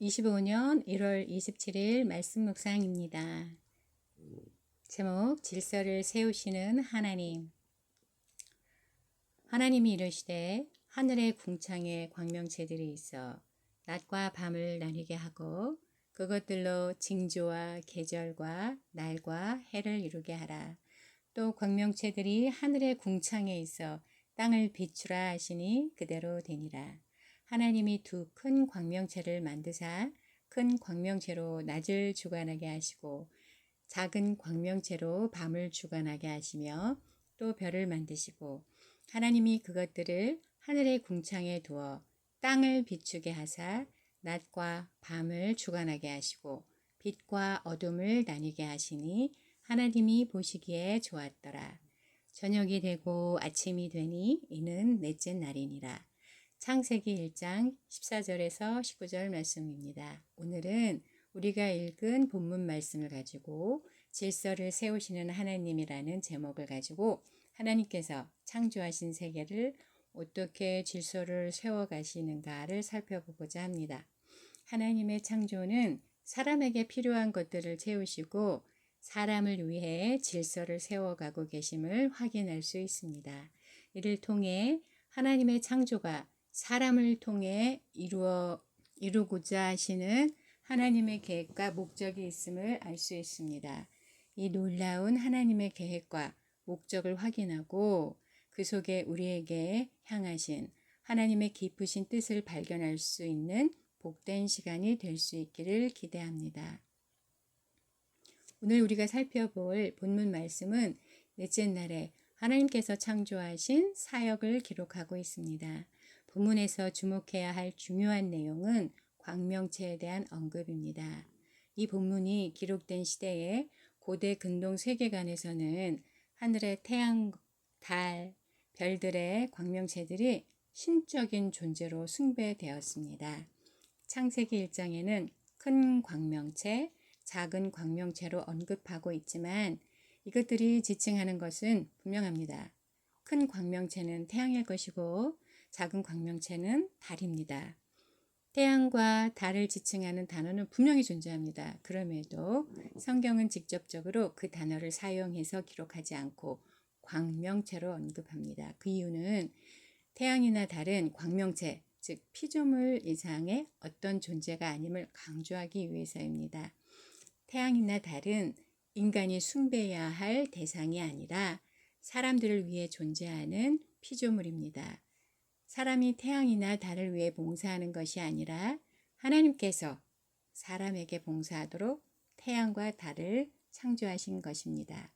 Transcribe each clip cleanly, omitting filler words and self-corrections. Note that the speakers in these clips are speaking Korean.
2025년 1월 27일 말씀 묵상입니다. 제목 질서를 세우시는 하나님. 하나님이 이르시되 하늘의 궁창에 광명체들이 있어 낮과 밤을 나뉘게 하고 그것들로 징조와 계절과 날과 해를 이루게 하라. 또 광명체들이 하늘의 궁창에 있어 땅을 비추라 하시니 그대로 되니라. 하나님이 두 큰 광명체를 만드사 큰 광명체로 낮을 주관하게 하시고 작은 광명체로 밤을 주관하게 하시며 또 별을 만드시고 하나님이 그것들을 하늘의 궁창에 두어 땅을 비추게 하사 낮과 밤을 주관하게 하시고 빛과 어둠을 나뉘게 하시니 하나님이 보시기에 좋았더라. 저녁이 되고 아침이 되니 이는 넷째 날이니라. 창세기 1장 14절에서 19절 말씀입니다. 오늘은 우리가 읽은 본문 말씀을 가지고 질서를 세우시는 하나님이라는 제목을 가지고 하나님께서 창조하신 세계를 어떻게 질서를 세워가시는가를 살펴보고자 합니다. 하나님의 창조는 사람에게 필요한 것들을 채우시고 사람을 위해 질서를 세워가고 계심을 확인할 수 있습니다. 이를 통해 하나님의 창조가 사람을 통해 이루고자 하시는 하나님의 계획과 목적이 있음을 알 수 있습니다. 이 놀라운 하나님의 계획과 목적을 확인하고 그 속에 우리에게 향하신 하나님의 깊으신 뜻을 발견할 수 있는 복된 시간이 될 수 있기를 기대합니다. 오늘 우리가 살펴볼 본문 말씀은 넷째 날에 하나님께서 창조하신 사역을 기록하고 있습니다. 본문에서 주목해야 할 중요한 내용은 광명체에 대한 언급입니다. 이 본문이 기록된 시대에 고대 근동 세계관에서는 하늘의 태양, 달, 별들의 광명체들이 신적인 존재로 숭배되었습니다. 창세기 1장에는 큰 광명체, 작은 광명체로 언급하고 있지만 이것들이 지칭하는 것은 분명합니다. 큰 광명체는 태양일 것이고 작은 광명체는 달입니다. 태양과 달을 지칭하는 단어는 분명히 존재합니다. 그럼에도 성경은 직접적으로 그 단어를 사용해서 기록하지 않고 광명체로 언급합니다. 그 이유는 태양이나 달은 광명체, 즉 피조물 이상의 어떤 존재가 아님을 강조하기 위해서입니다. 태양이나 달은 인간이 숭배해야 할 대상이 아니라 사람들을 위해 존재하는 피조물입니다. 사람이 태양이나 달을 위해 봉사하는 것이 아니라 하나님께서 사람에게 봉사하도록 태양과 달을 창조하신 것입니다.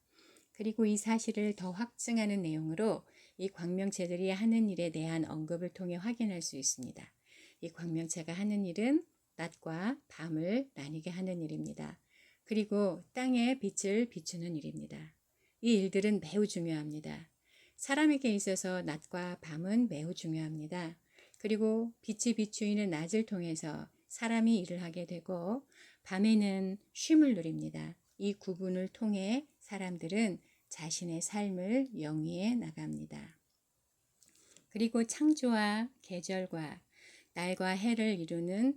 그리고 이 사실을 더 확증하는 내용으로 이 광명체들이 하는 일에 대한 언급을 통해 확인할 수 있습니다. 이 광명체가 하는 일은 낮과 밤을 나뉘게 하는 일입니다. 그리고 땅에 빛을 비추는 일입니다. 이 일들은 매우 중요합니다. 사람에게 있어서 낮과 밤은 매우 중요합니다. 그리고 빛이 비추이는 낮을 통해서 사람이 일을 하게 되고 밤에는 쉼을 누립니다. 이 구분을 통해 사람들은 자신의 삶을 영위해 나갑니다. 그리고 창조와 계절과 날과 해를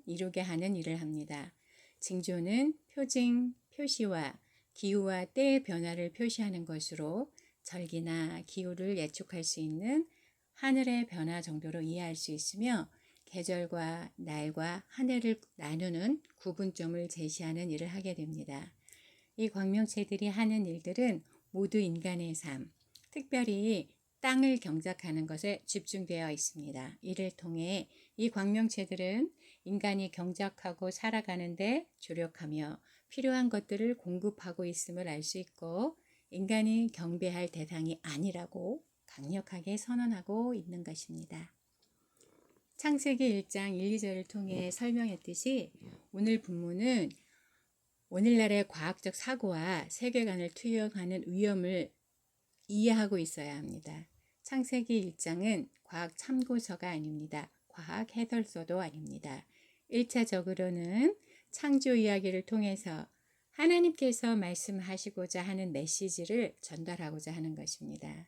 이루게 하는 일을 합니다. 징조는 표징, 표시와 기후와 때의 변화를 표시하는 것으로 절기나 기후를 예측할 수 있는 하늘의 변화 정도로 이해할 수 있으며 계절과 날과 하늘을 나누는 구분점을 제시하는 일을 하게 됩니다. 이 광명체들이 하는 일들은 모두 인간의 삶, 특별히 땅을 경작하는 것에 집중되어 있습니다. 이를 통해 이 광명체들은 인간이 경작하고 살아가는데 조력하며 필요한 것들을 공급하고 있음을 알 수 있고 인간이 경배할 대상이 아니라고 강력하게 선언하고 있는 것입니다. 창세기 1장 1, 2절을 통해 설명했듯이 오늘 본문은 오늘날의 과학적 사고와 세계관을 투영하는 위험을 이해하고 있어야 합니다. 창세기 1장은 과학 참고서가 아닙니다. 과학 해설서도 아닙니다. 1차적으로는 창조 이야기를 통해서 하나님께서 말씀하시고자 하는 메시지를 전달하고자 하는 것입니다.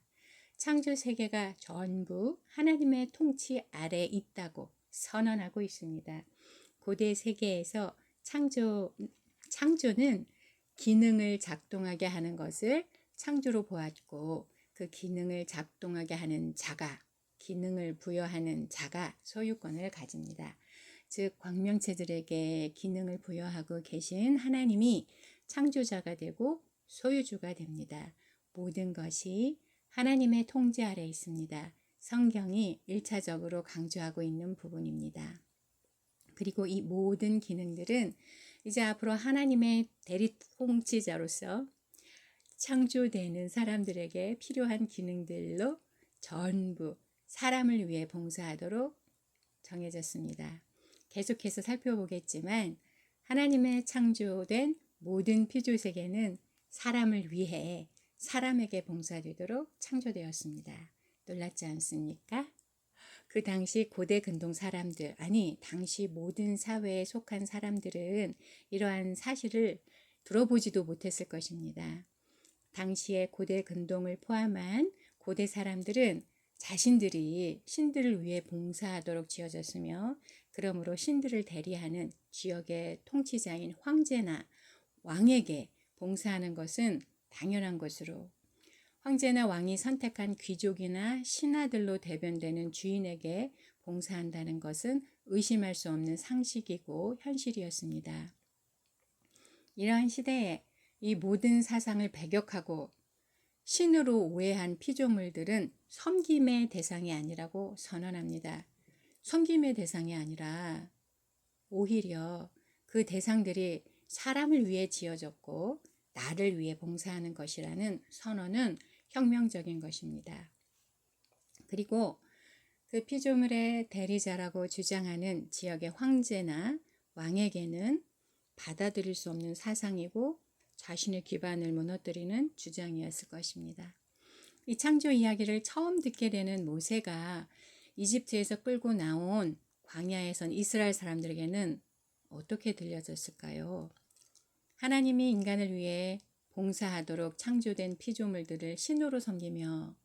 창조 세계가 전부 하나님의 통치 아래 있다고 선언하고 있습니다. 고대 세계에서 창조는 기능을 작동하게 하는 것을 창조로 보았고, 그 기능을 작동하게 하는 자가, 기능을 부여하는 자가 소유권을 가집니다. 즉 광명체들에게 기능을 부여하고 계신 하나님이 창조자가 되고 소유주가 됩니다. 모든 것이 하나님의 통제 아래 있습니다. 성경이 1차적으로 강조하고 있는 부분입니다. 그리고 이 모든 기능들은 이제 앞으로 하나님의 대리 통치자로서 창조되는 사람들에게 필요한 기능들로 전부 사람을 위해 봉사하도록 정해졌습니다. 계속해서 살펴보겠지만 하나님의 창조된 모든 피조세계는 사람을 위해 사람에게 봉사되도록 창조되었습니다. 놀랍지 않습니까? 그 당시 고대 근동 사람들, 아니 당시 모든 사회에 속한 사람들은 이러한 사실을 들어보지도 못했을 것입니다. 당시의 고대 근동을 포함한 고대 사람들은 자신들이 신들을 위해 봉사하도록 지어졌으며, 그러므로 신들을 대리하는 지역의 통치자인 황제나 왕에게 봉사하는 것은 당연한 것으로, 황제나 왕이 선택한 귀족이나 신하들로 대변되는 주인에게 봉사한다는 것은 의심할 수 없는 상식이고 현실이었습니다. 이러한 시대에 이 모든 사상을 배격하고 신으로 오해한 피조물들은 섬김의 대상이 아니라고 선언합니다. 섬김의 대상이 아니라 오히려 그 대상들이 사람을 위해 지어졌고 나를 위해 봉사하는 것이라는 선언은 혁명적인 것입니다. 그리고 그 피조물의 대리자라고 주장하는 지역의 황제나 왕에게는 받아들일 수 없는 사상이고 자신의 기반을 무너뜨리는 주장이었을 것입니다. 이 창조 이야기를 처음 듣게 되는 모세가 이집트에서 끌고 나온 광야에선 이스라엘 사람들에게는 어떻게 들려졌을까요? 하나님이 인간을 위해 봉사하도록 창조된 피조물들을 신으로 섬기며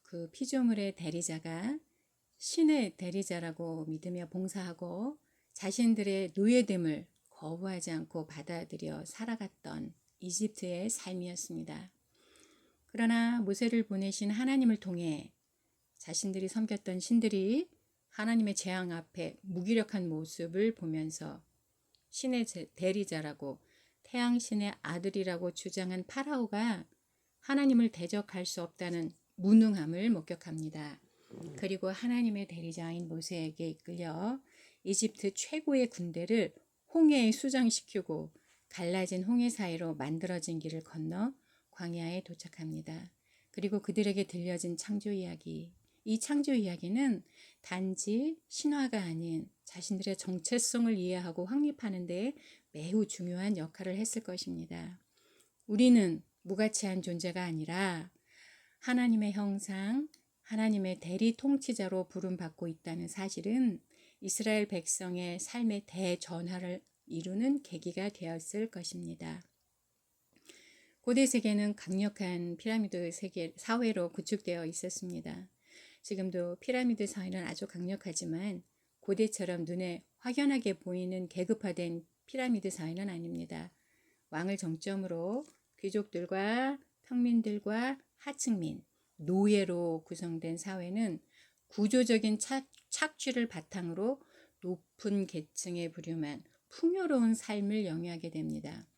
그 피조물의 대리자가 신의 대리자라고 믿으며 봉사하고 자신들의 노예됨을 거부하지 않고 받아들여 살아갔던 이집트의 삶이었습니다. 그러나 모세를 보내신 하나님을 통해 자신들이 섬겼던 신들이 하나님의 재앙 앞에 무기력한 모습을 보면서 신의 대리자라고 태양신의 아들이라고 주장한 파라오가 하나님을 대적할 수 없다는 무능함을 목격합니다. 그리고 하나님의 대리자인 모세에게 이끌려 이집트 최고의 군대를 홍해에 수장시키고 갈라진 홍해 사이로 만들어진 길을 건너 광야에 도착합니다. 그리고 그들에게 들려진 창조 이야기, 이 창조 이야기는 단지 신화가 아닌 자신들의 정체성을 이해하고 확립하는 데 매우 중요한 역할을 했을 것입니다. 우리는 무가치한 존재가 아니라 하나님의 형상, 하나님의 대리 통치자로 부름받고 있다는 사실은 이스라엘 백성의 삶의 대전환을 이루는 계기가 되었을 것입니다. 고대 세계는 강력한 피라미드 사회로 구축되어 있었습니다. 지금도 피라미드 사회는 아주 강력하지만 고대처럼 눈에 확연하게 보이는 계급화된 피라미드 사회는 아닙니다. 왕을 정점으로 귀족들과 평민들과 하층민, 노예로 구성된 사회는 구조적인 착취를 바탕으로 높은 계층에 부류만 풍요로운 삶을 영위하게 됩니다.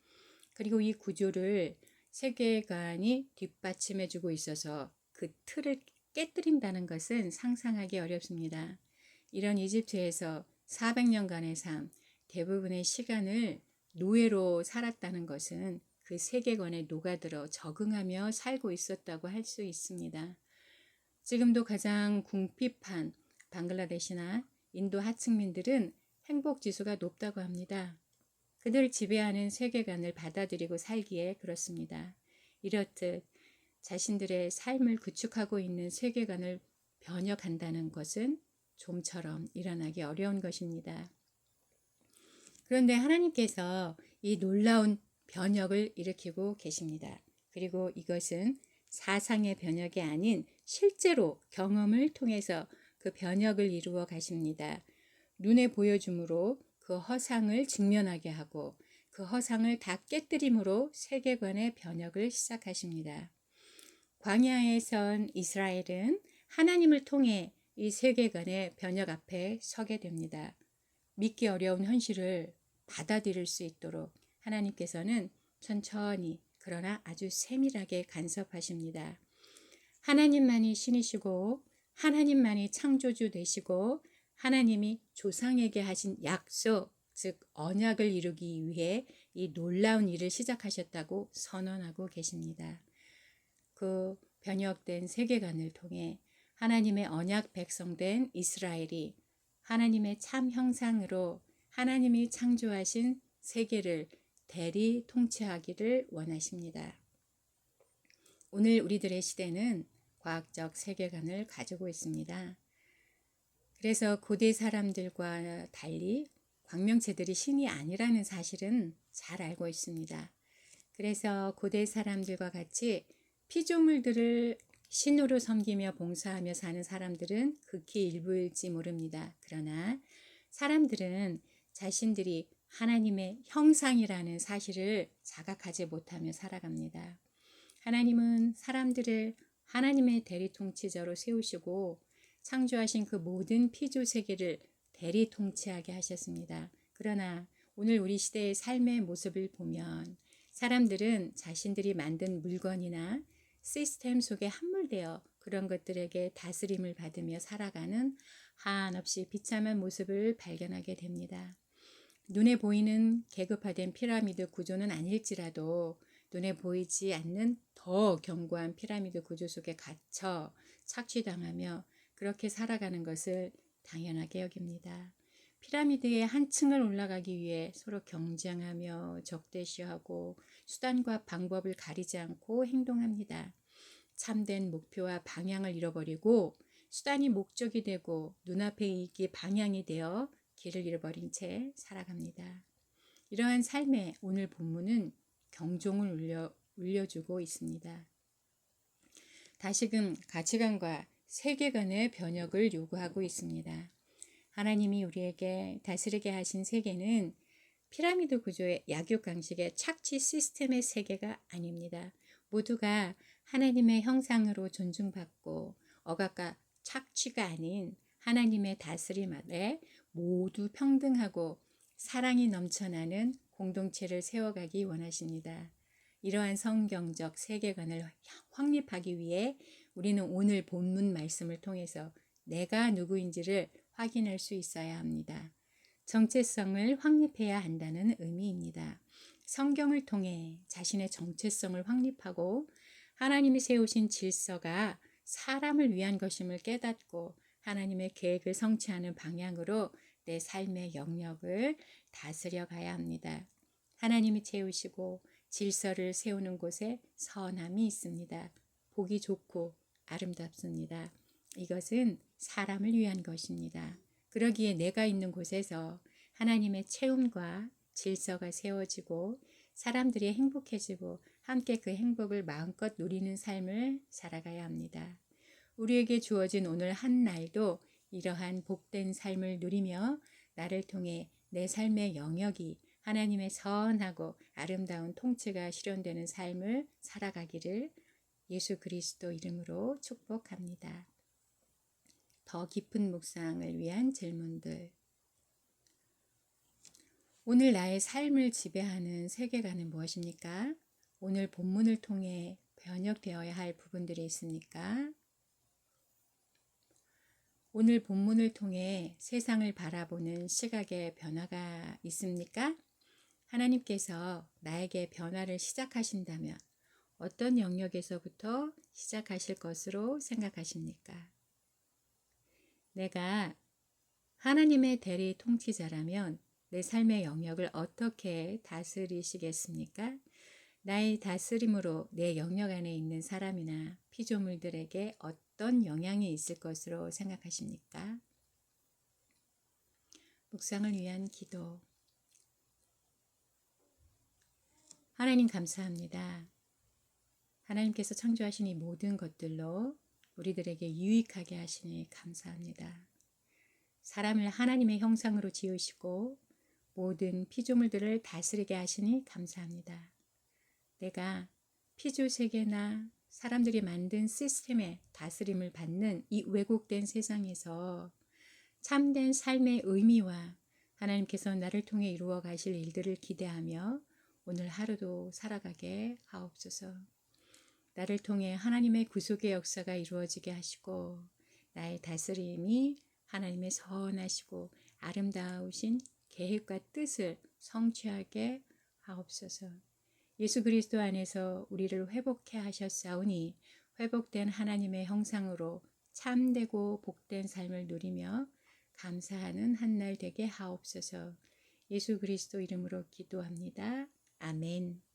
그리고 이 구조를 세계관이 뒷받침해주고 있어서 그 틀을 깨뜨린다는 것은 상상하기 어렵습니다. 이런 이집트에서 400년간의 삶, 대부분의 시간을 노예로 살았다는 것은 그 세계관에 녹아들어 적응하며 살고 있었다고 할 수 있습니다. 지금도 가장 궁핍한 방글라데시나 인도 하층민들은 행복지수가 높다고 합니다. 그들을 지배하는 세계관을 받아들이고 살기에 그렇습니다. 이렇듯 자신들의 삶을 구축하고 있는 세계관을 변혁한다는 것은 좀처럼 일어나기 어려운 것입니다. 그런데 하나님께서 이 놀라운 변혁을 일으키고 계십니다. 그리고 이것은 사상의 변혁이 아닌 실제로 경험을 통해서 그 변혁을 이루어 가십니다. 눈에 보여줌으로 그 허상을 직면하게 하고 그 허상을 다 깨뜨림으로 세계관의 변혁을 시작하십니다. 광야에선 이스라엘은 하나님을 통해 이 세계관의 변혁 앞에 서게 됩니다. 믿기 어려운 현실을 받아들일 수 있도록 하나님께서는 천천히 그러나 아주 세밀하게 간섭하십니다. 하나님만이 신이시고 하나님만이 창조주 되시고 하나님이 조상에게 하신 약속, 즉 언약을 이루기 위해 이 놀라운 일을 시작하셨다고 선언하고 계십니다. 그 변혁된 세계관을 통해 하나님의 언약 백성된 이스라엘이 하나님의 참 형상으로 하나님이 창조하신 세계를 대리 통치하기를 원하십니다. 오늘 우리들의 시대는 과학적 세계관을 가지고 있습니다. 그래서 고대 사람들과 달리 광명체들이 신이 아니라는 사실은 잘 알고 있습니다. 그래서 고대 사람들과 같이 피조물들을 신으로 섬기며 봉사하며 사는 사람들은 극히 일부일지 모릅니다. 그러나 사람들은 자신들이 하나님의 형상이라는 사실을 자각하지 못하며 살아갑니다. 하나님은 사람들을 하나님의 대리 통치자로 세우시고 창조하신 그 모든 피조 세계를 대리 통치하게 하셨습니다. 그러나 오늘 우리 시대의 삶의 모습을 보면 사람들은 자신들이 만든 물건이나 시스템 속에 함몰되어 그런 것들에게 다스림을 받으며 살아가는 한없이 비참한 모습을 발견하게 됩니다. 눈에 보이는 계급화된 피라미드 구조는 아닐지라도 눈에 보이지 않는 더 견고한 피라미드 구조 속에 갇혀 착취당하며 그렇게 살아가는 것을 당연하게 여깁니다. 피라미드의 한 층을 올라가기 위해 서로 경쟁하며 적대시하고 수단과 방법을 가리지 않고 행동합니다. 참된 목표와 방향을 잃어버리고 수단이 목적이 되고 눈앞의 이익이 방향이 되어 길을 잃어버린 채 살아갑니다. 이러한 삶에 오늘 본문은 경종을 울려주고 있습니다. 다시금 가치관과 세계관의 변혁을 요구하고 있습니다. 하나님이 우리에게 다스리게 하신 세계는 피라미드 구조의 약육강식의 착취 시스템의 세계가 아닙니다. 모두가 하나님의 형상으로 존중받고 억압과 착취가 아닌 하나님의 다스림 아래 모두 평등하고 사랑이 넘쳐나는 공동체를 세워가기 원하십니다. 이러한 성경적 세계관을 확립하기 위해 우리는 오늘 본문 말씀을 통해서 내가 누구인지를 확인할 수 있어야 합니다. 정체성을 확립해야 한다는 의미입니다. 성경을 통해 자신의 정체성을 확립하고 하나님이 세우신 질서가 사람을 위한 것임을 깨닫고 하나님의 계획을 성취하는 방향으로 내 삶의 영역을 다스려 가야 합니다. 하나님이 채우시고 질서를 세우는 곳에 선함이 있습니다. 보기 좋고 아름답습니다. 이것은 사람을 위한 것입니다. 그러기에 내가 있는 곳에서 하나님의 채움과 질서가 세워지고 사람들이 행복해지고 함께 그 행복을 마음껏 누리는 삶을 살아가야 합니다. 우리에게 주어진 오늘 한 날도 이러한 복된 삶을 누리며 나를 통해 내 삶의 영역이 하나님의 선하고 아름다운 통치가 실현되는 삶을 살아가기를 예수 그리스도 이름으로 축복합니다. 더 깊은 묵상을 위한 질문들. 오늘 나의 삶을 지배하는 세계관은 무엇입니까? 오늘 본문을 통해 변혁되어야 할 부분들이 있습니까? 오늘 본문을 통해 세상을 바라보는 시각의 변화가 있습니까? 하나님께서 나에게 변화를 시작하신다면 어떤 영역에서부터 시작하실 것으로 생각하십니까? 내가 하나님의 대리 통치자라면 내 삶의 영역을 어떻게 다스리시겠습니까? 나의 다스림으로 내 영역 안에 있는 사람이나 피조물들에게 어떤 영향이 있을 것으로 생각하십니까? 묵상을 위한 기도. 하나님 감사합니다. 하나님께서 창조하신 이 모든 것들로 우리들에게 유익하게 하시니 감사합니다. 사람을 하나님의 형상으로 지으시고 모든 피조물들을 다스리게 하시니 감사합니다. 내가 피조 세계나 사람들이 만든 시스템의 다스림을 받는 이 왜곡된 세상에서 참된 삶의 의미와 하나님께서 나를 통해 이루어 가실 일들을 기대하며 오늘 하루도 살아가게 하옵소서. 나를 통해 하나님의 구속의 역사가 이루어지게 하시고 나의 다스림이 하나님의 선하시고 아름다우신 계획과 뜻을 성취하게 하옵소서. 예수 그리스도 안에서 우리를 회복해 하셨사오니 회복된 하나님의 형상으로 참되고 복된 삶을 누리며 감사하는 한 날 되게 하옵소서. 예수 그리스도 이름으로 기도합니다. 아멘.